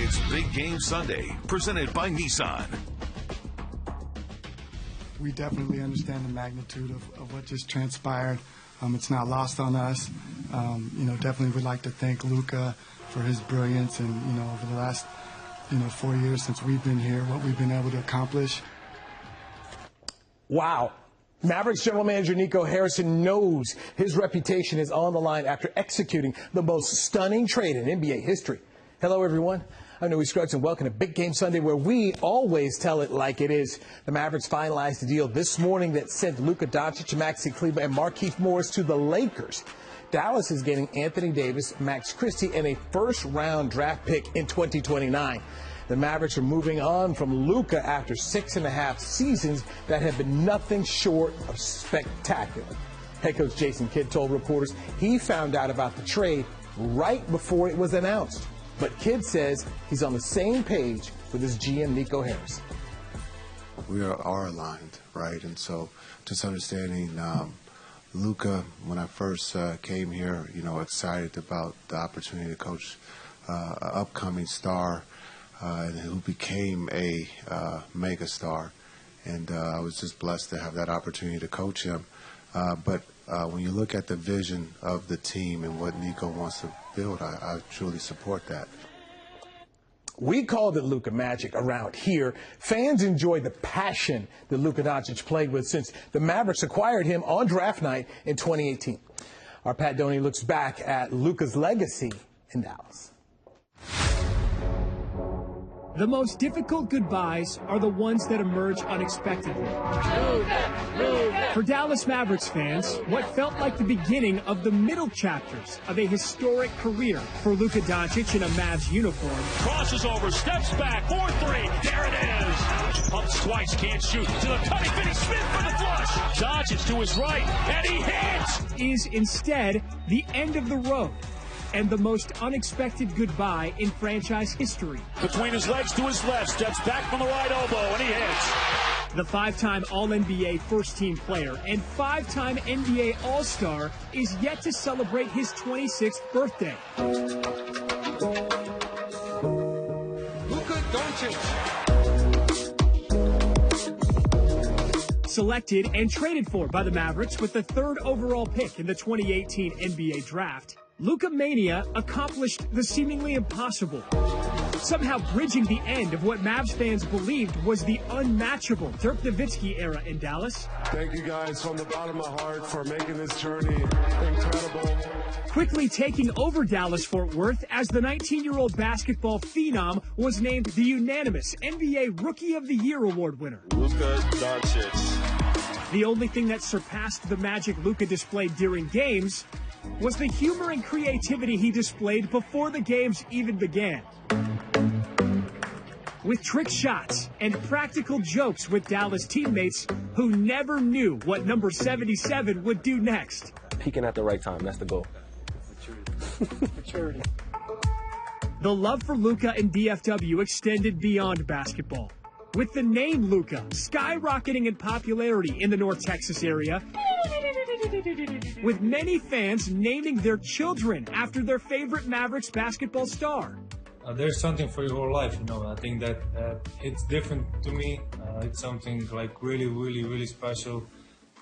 It's Big Game Sunday, presented by Nissan. We definitely understand the magnitude of what just transpired. It's not lost on us. Definitely would like to thank Luka for his brilliance and, over the last, 4 years since we've been here, what we've been able to accomplish. Wow. Mavericks general manager Nico Harrison knows his reputation is on the line after executing the most stunning trade in NBA history. Hello, everyone. I'm Newy Scruggs, and welcome to Big Game Sunday, where we always tell it like it is. The Mavericks finalized a deal this morning that sent Luka Doncic, Maxi Kleber, and Markieff Morris to the Lakers. Dallas is getting Anthony Davis, Max Christie, and a first-round draft pick in 2029. The Mavericks are moving on from Luka after 6.5 seasons that have been nothing short of spectacular. Head coach Jason Kidd told reporters he found out about the trade right before it was announced. But Kidd says he's on the same page with his GM, Nico Harrison. We are aligned, right? And so just understanding Luka, when I first came here, excited about the opportunity to coach an upcoming star who became a mega star. And I was just blessed to have that opportunity to coach him. But when you look at the vision of the team and what Nico wants to build, I truly support that. We called it Luka Magic around here. Fans enjoyed the passion that Luka Doncic played with since the Mavericks acquired him on draft night in 2018. Our Pat Doney looks back at Luka's legacy in Dallas. The most difficult goodbyes are the ones that emerge unexpectedly. For Dallas Mavericks fans, what felt like the beginning of the middle chapters of a historic career for Luka Doncic in a Mavs uniform. Crosses over, steps back, 4-3, there it is. Pumps twice, can't shoot. To the cutting Finney Smith for the flush. Doncic to his right, and he hits! Is instead the end of the road and the most unexpected goodbye in franchise history. Between his legs to his left, steps back from the right elbow, and he hits. The 5-time All-NBA first-team player and 5-time NBA All-Star is yet to celebrate his 26th birthday. Luka Doncic. Selected and traded for by the Mavericks with the 3rd overall pick in the 2018 NBA Draft, Luka Mania accomplished the seemingly impossible, somehow bridging the end of what Mavs fans believed was the unmatchable Dirk Nowitzki era in Dallas. Thank you guys from the bottom of my heart for making this journey incredible. Quickly taking over Dallas-Fort Worth as the 19-year-old basketball phenom was named the unanimous NBA Rookie of the Year award winner. Luka Doncic. The only thing that surpassed the magic Luka displayed during games was the humor and creativity he displayed before the games even began. With trick shots and practical jokes with Dallas teammates who never knew what number 77 would do next. Peaking at the right time, that's the goal. Maturity. The love for Luka and DFW extended beyond basketball, with the name Luka skyrocketing in popularity in the North Texas area, with many fans naming their children after their favorite Mavericks basketball star. There's something for your whole life, I think that it's different to me. It's something like really, really, really special.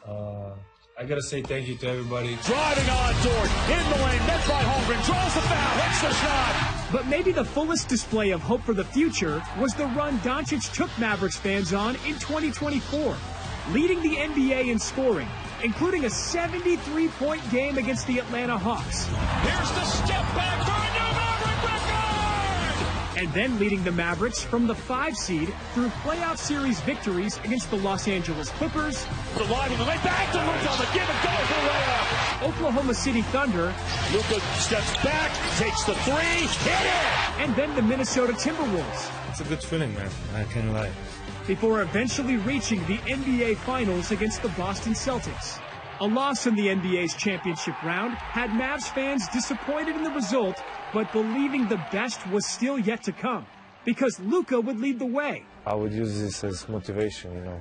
I gotta say thank you to everybody. Driving on Dort, in the lane, met by Holmgren, draws the foul, hits the shot. But maybe the fullest display of hope for the future was the run Doncic took Mavericks fans on in 2024, leading the NBA in scoring, including a 73-point game against the Atlanta Hawks. Here's the step back for a new Maverick record! And then leading the Mavericks from the 5 seed through playoff series victories against the Los Angeles Clippers, the line in the way back to Luka on the give and go for layup. Oklahoma City Thunder, Luka steps back, takes the 3, hit it! And then the Minnesota Timberwolves. It's a good feeling, man. I can't lie. Before eventually reaching the NBA Finals against the Boston Celtics. A loss in the NBA's championship round had Mavs fans disappointed in the result, but believing the best was still yet to come, because Luka would lead the way. I would use this as motivation,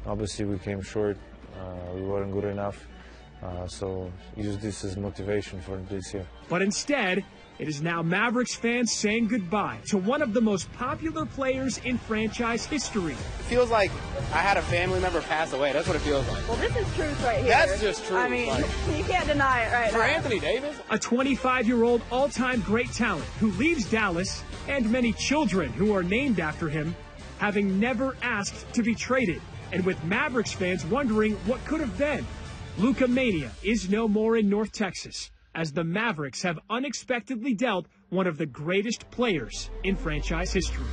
Obviously, we came short. We weren't good enough. So use this as motivation for this year. But instead, it is now Mavericks fans saying goodbye to one of the most popular players in franchise history. It feels like I had a family member pass away. That's what it feels like. Well, this is truth right here. That's just truth. I mean, you can't deny it right now. For Anthony Davis? A 25-year-old all-time great talent who leaves Dallas, and many children who are named after him, having never asked to be traded. And with Mavericks fans wondering what could have been. Luka mania is no more in North Texas, as the Mavericks have unexpectedly dealt one of the greatest players in franchise history.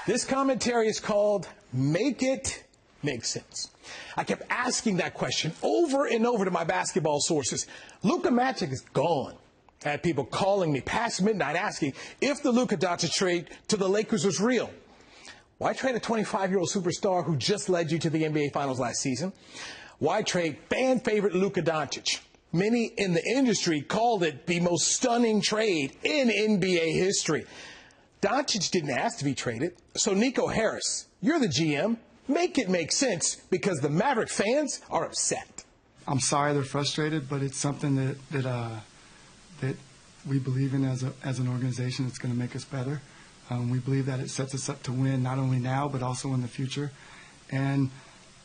This commentary is called Make It Make Sense. I kept asking that question over and over to my basketball sources. Luka Magic is gone. I had people calling me past midnight asking if the Luka Doncic trade to the Lakers was real. Why trade a 25-year-old superstar who just led you to the NBA Finals last season? Why trade fan favorite Luka Doncic? Many in the industry called it the most stunning trade in NBA history. Doncic didn't ask to be traded, so Nico Harris, you're the GM. Make it make sense, because the Maverick fans are upset. I'm sorry they're frustrated, but it's something that we believe in as an organization. It's going to make us better. We believe that it sets us up to win not only now but also in the future. And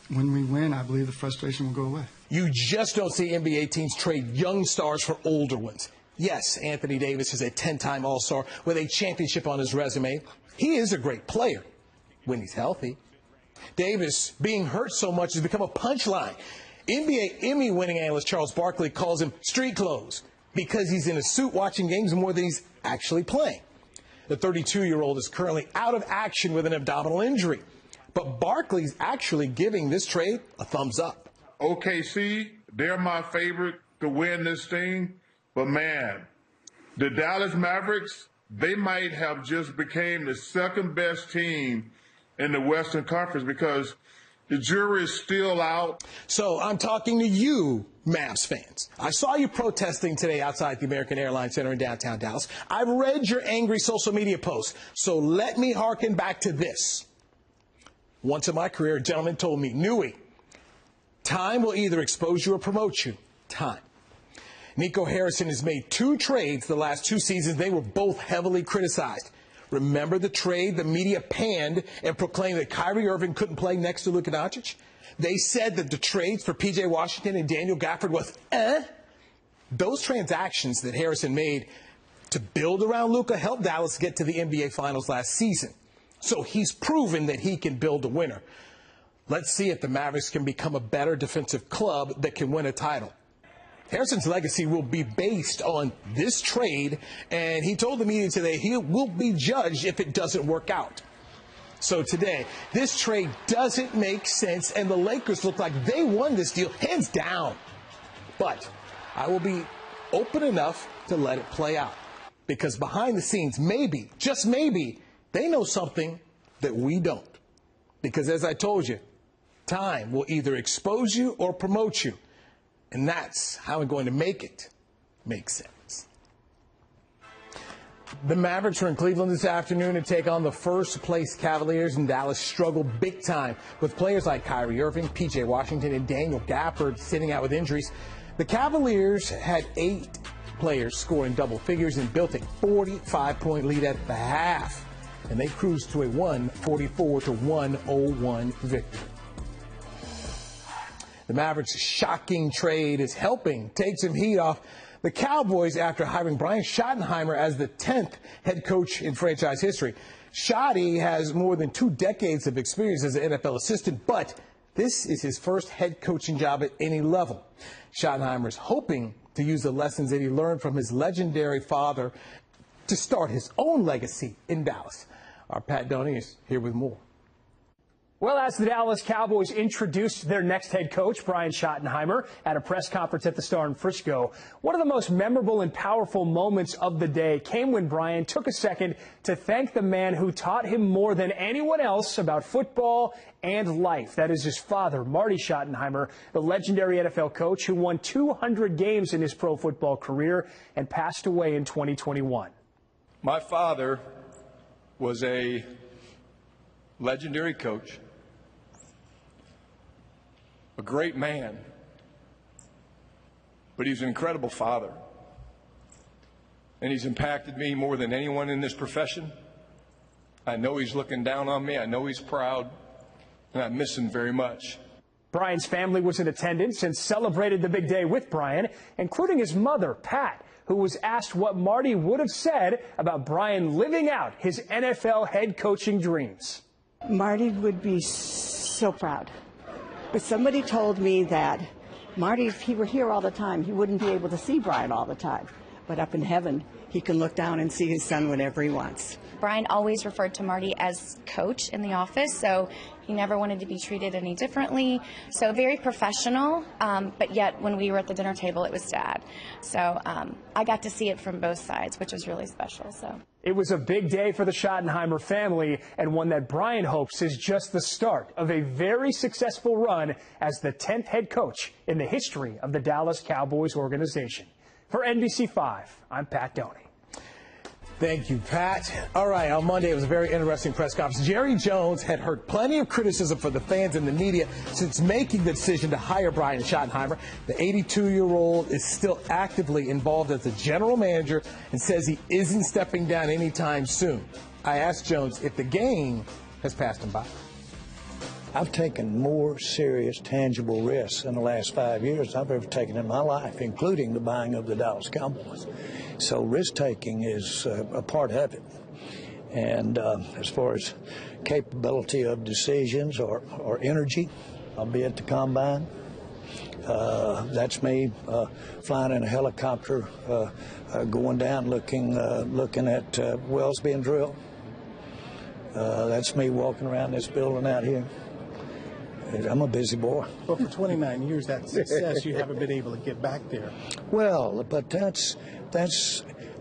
when we win, I believe the frustration will go away. You just don't see NBA teams trade young stars for older ones. Yes, Anthony Davis is a 10-time All-Star with a championship on his resume. He is a great player when he's healthy. Davis being hurt so much has become a punchline. NBA Emmy-winning analyst Charles Barkley calls him street clothes because he's in a suit watching games more than he's actually playing. The 32-year-old is currently out of action with an abdominal injury. But Barkley's actually giving this trade a thumbs up. OKC, they're my favorite to win this thing. But, man, the Dallas Mavericks, they might have just became the second-best team in the Western Conference because the jury is still out. So I'm talking to you, Mavs fans. I saw you protesting today outside the American Airlines Center in downtown Dallas. I've read your angry social media posts. So let me hearken back to this. Once in my career, a gentleman told me, Newy, time will either expose you or promote you. Time. Nico Harrison has made 2 trades the last 2 seasons. They were both heavily criticized. Remember the trade the media panned and proclaimed that Kyrie Irving couldn't play next to Luka Doncic? They said that the trades for P.J. Washington and Daniel Gafford was Those transactions that Harrison made to build around Luka helped Dallas get to the NBA Finals last season. So he's proven that he can build a winner. Let's see if the Mavericks can become a better defensive club that can win a title. Harrison's legacy will be based on this trade, and he told the media today he will be judged if it doesn't work out. So today, this trade doesn't make sense, and the Lakers look like they won this deal hands down. But I will be open enough to let it play out, because behind the scenes, maybe, just maybe, they know something that we don't. Because as I told you, time will either expose you or promote you. And that's how I'm going to make it make sense. The Mavericks are in Cleveland this afternoon to take on the first-place Cavaliers, and Dallas struggled big time with players like Kyrie Irving, P.J. Washington, and Daniel Gafford sitting out with injuries. The Cavaliers had 8 players scoring double figures and built a 45-point lead at the half, and they cruised to a 144-101 victory. The Mavericks' shocking trade is helping take some heat off the Cowboys after hiring Brian Schottenheimer as the 10th head coach in franchise history. Schotty has more than 2 decades of experience as an NFL assistant, but this is his first head coaching job at any level. Schottenheimer is hoping to use the lessons that he learned from his legendary father to start his own legacy in Dallas. Our Pat Doney is here with more. Well, as the Dallas Cowboys introduced their next head coach, Brian Schottenheimer, at a press conference at the Star in Frisco, one of the most memorable and powerful moments of the day came when Brian took a second to thank the man who taught him more than anyone else about football and life. That is his father, Marty Schottenheimer, the legendary NFL coach who won 200 games in his pro football career and passed away in 2021. My father was a legendary coach a great man, but he's an incredible father. And he's impacted me more than anyone in this profession. I know he's looking down on me. I know he's proud, and I miss him very much. Brian's family was in attendance and celebrated the big day with Brian, including his mother, Pat, who was asked what Marty would have said about Brian living out his NFL head coaching dreams. Marty would be so proud. But somebody told me that Marty, if he were here all the time, he wouldn't be able to see Brian all the time. But up in heaven, he can look down and see his son whenever he wants. Brian always referred to Marty as coach in the office, so he never wanted to be treated any differently. So very professional, but yet when we were at the dinner table, it was dad. So I got to see it from both sides, which was really special. So it was a big day for the Schottenheimer family, and one that Brian hopes is just the start of a very successful run as the 10th head coach in the history of the Dallas Cowboys organization. For NBC5, I'm Pat Doney. Thank you, Pat. All right, on Monday, it was a very interesting press conference. Jerry Jones had heard plenty of criticism from the fans and the media since making the decision to hire Brian Schottenheimer. The 82-year-old is still actively involved as the general manager and says he isn't stepping down anytime soon. I asked Jones if the game has passed him by. I've taken more serious, tangible risks in the last 5 years than I've ever taken in my life, including the buying of the Dallas Cowboys. So risk-taking is a part of it. And as far as capability of decisions or energy, I'll be at the combine. That's me flying in a helicopter, going down, looking at wells being drilled. That's me walking around this building out here. I'm a busy boy. But for 29 years, that success, you haven't been able to get back there. Well, but that's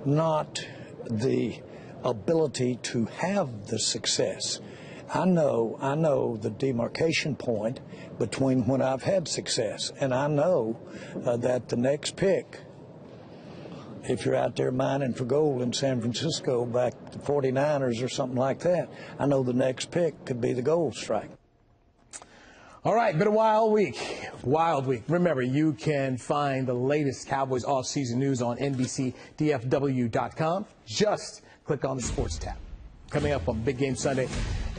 not the ability to have the success. I know the demarcation point between when I've had success, and I know that the next pick, if you're out there mining for gold in San Francisco back to the 49ers or something like that, I know the next pick could be the gold strike. All right, been a wild week. Wild week. Remember, you can find the latest Cowboys off-season news on NBCDFW.com. Just click on the Sports tab. Coming up on Big Game Sunday,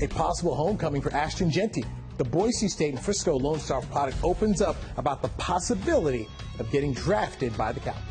a possible homecoming for Ashton Jeanty. The Boise State and Frisco Lone Star product opens up about the possibility of getting drafted by the Cowboys.